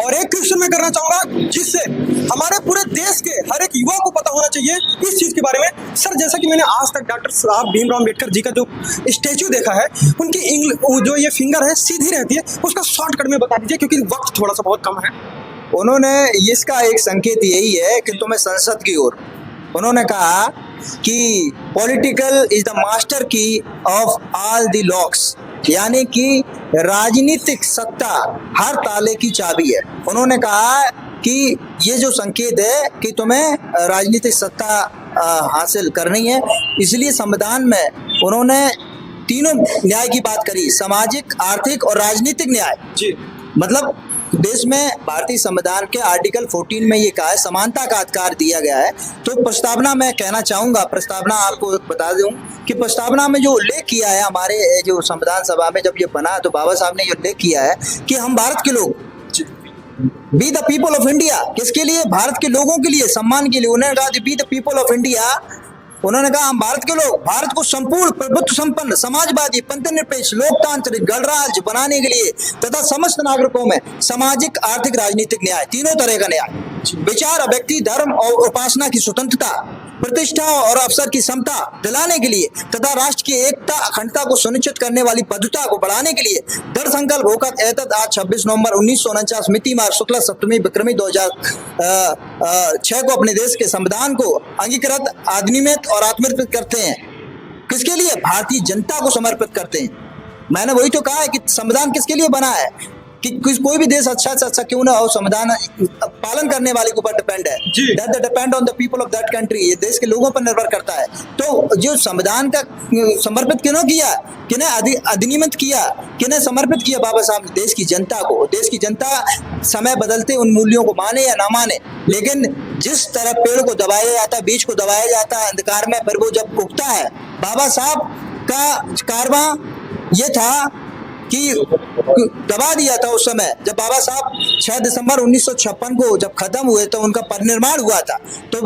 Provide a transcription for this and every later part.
और एक क्वेश्चन मैं करना चाहूंगा जिससे हमारे पूरे देश के हर एक युवा को पता होना चाहिए इस चीज के बारे में। सर, जैसा कि मैंने आज तक डॉक्टर साहब भीमराव अम्बेडकर जी का जो स्टेच्यू देखा है, उनकी जो ये फिंगर है सीधी रहती है, उसका शॉर्टकट में बता दीजिए क्योंकि वक्त थोड़ा सा बहुत कम है। उन्होंने इसका एक संकेत यही है कि तुम्हें संसद की ओर, उन्होंने कहा कि पॉलिटिकल इज द मास्टर की ऑफ ऑल द लॉक्स, यानी कि राजनीतिक सत्ता हर ताले की चाबी है। उन्होंने कहा कि ये जो संकेत है कि तुम्हें राजनीतिक सत्ता हासिल करनी है, इसलिए संविधान में उन्होंने तीनों न्याय की बात करी, सामाजिक, आर्थिक और राजनीतिक न्याय। जी, मतलब देश में भारतीय संविधान के आर्टिकल 14 में ये कहा है समानता का अधिकार दिया गया है। तो प्रस्तावना में कहना चाहूंगा, प्रस्तावना आपको बता दूं कि प्रस्तावना में जो उल्लेख किया है हमारे जो संविधान सभा में जब ये बना तो बाबा साहब ने ये उल्लेख किया है कि हम भारत के लोग, be the people of India, किसके लिए? भारत के लोगों के लिए, सम्मान के लिए। उन्होंने कहा be the people of India, उन्होंने कहा हम भारत के लोग भारत को संपूर्ण प्रभुत्व संपन्न समाजवादी पंथनिरपेक्ष लोकतांत्रिक गणराज्य बनाने के लिए तथा समस्त नागरिकों में सामाजिक, आर्थिक, राजनीतिक न्याय, तीनों तरह का न्याय, विचार, व्यक्ति, धर्म और उपासना की स्वतंत्रता, प्रतिष्ठा और अवसर की समता दिलाने के लिए तथा राष्ट्र की एकता, अखंडता को सुनिश्चित करने वाली पद्धति को बढ़ाने के लिए दृढ़ संकल्प होकर एतद आज 26 नवंबर 1949 मिति माह शुक्ला सप्तमी विक्रमी 2006 को अपने देश के संविधान को अंगीकृत, अधिनियमित और आत्मनिर्भर करते हैं। किसके लिए? भारतीय जनता को समर्पित करते हैं। मैंने वही तो कहा है कि संविधान किसके लिए बना है कि कोई भी देश अच्छा से अच्छा क्यों ना हो, संविधान पालन करने वाले के ऊपर डिपेंड है। That depend on the people of that country, ये देश के लोगों पर निर्भर करता है। तो जो संविधान का समर्पित किन्हों किया, किन्हें अधिनियमित किया, किन्हें समर्पित किया? बाबा साहब ने देश की जनता को। देश की जनता समय बदलते उन मूल्यों को माने या ना माने, लेकिन जिस तरह पेड़ को दबाया जाता है, बीज को दबाया जाता है अंधकार में, फिर वो जब उगता है, बाबा साहब का कारवां ये था कि दबा दिया था उस समय जब बाबा साहब 6 दिसंबर 1956 को जब खत्म हुए तो उनका परिनिर्वाण हुआ था, तो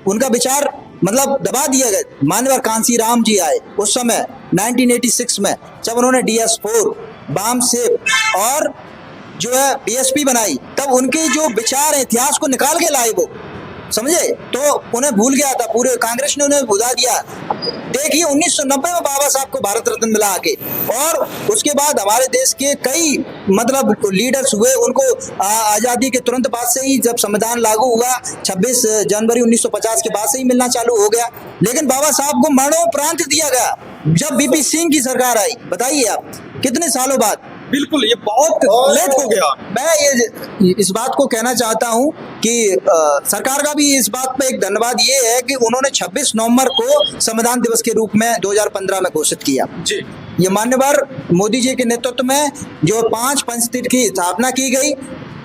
उनका विचार मतलब दबा दिया गया। मानवर कांसी राम जी आए उस समय 1986 में, जब उन्होंने DS4 बाम सेब और जो है BSP बनाई, तब उनके जो विचार है इतिहास को निकाल के लाए वो, समझे? तो उन्हें भूल गया था, पूरे कांग्रेस ने उन्हें भुला दिया। देखिए 1990 में बाबा साहब को भारत रत्न मिला आके, और उसके बाद हमारे देश के कई मतलब लीडर्स हुए, उनको आज़ादी के तुरंत बाद से ही जब संविधान लागू हुआ 26 जनवरी 1950 के बाद से ही मिलना चालू हो गया। लेकिन बाबा साहब को मरणोपरांत दिया गया जब VP सिंह की सरकार आई। बताइए आप कितने सालों बाद। बिल्कुल, ये बहुत लेट हो गया। मैं ये इस बात को कहना चाहता हूं कि सरकार का भी इस बात पे एक धन्यवाद ये है कि उन्होंने 26 नवंबर को संविधान दिवस के रूप में 2015 में घोषित किया। जी, ये मान्यवर मोदी जी के नेतृत्व में जो 5 पंचतीर्थ की स्थापना की गई,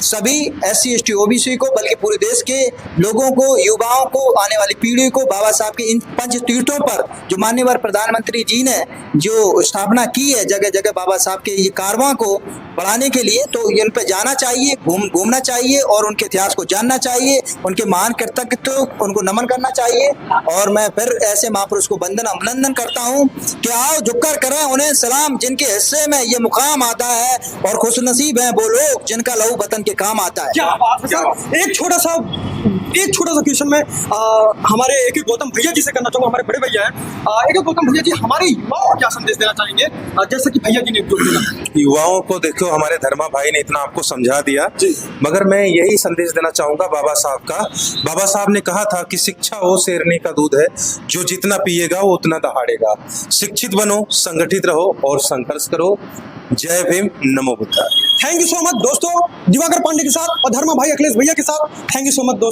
सभी SC ST OBC को, बल्कि पूरे देश के लोगों को, युवाओं को, आने वाली पीढ़ी को बाबा साहब के इन पंच तीर्थों पर जो माननीय प्रधानमंत्री जी ने जो स्थापना की है जगह जगह बाबा साहब के ये कारवां को बढ़ाने के लिए, तो इन पर जाना चाहिए, घूमना चाहिए और उनके इतिहास को जानना चाहिए, उनके महान कृतज्ञता उनको नमन करना चाहिए। और मैं फिर ऐसे महापुरुष को अभिनंदन करता हूँ कि आओ झुककर करें उन्हें सलाम, जिनके हिस्से में ये मुकाम आता है, और खुशनसीब हैं वो लोग जिनका लहू वतन के काम आता है। क्या बात है सर। एक छोटा सा क्वेश्चन में हमारे एक गौतम भैया जी से करना चाहूंगा, हमारे बड़े भैया हैं। एक गौतम भैया जी, हमारे युवाओं को क्या संदेश देना चाहेंगे, जैसे कि भैया जी ने जो बोला? युवाओं को देखो, हमारे धर्मा भाई ने इतना आपको समझा दिया, मगर मैं यही संदेश देना चाहूंगा बाबा साहब का। बाबा साहब ने कहा था कि शिक्षा वो शेरनी का दूध है, जो जितना पिएगा वो उतना दहाड़ेगा। शिक्षित बनो, संगठित रहो और संघर्ष करो। जय भीम, नमो बुद्धाय। थैंक यू सो मच दोस्तों, दिवाकर पांडे के साथ और धर्मा भाई अखिलेश भैया के साथ। थैंक यू सो मच दोस्तों।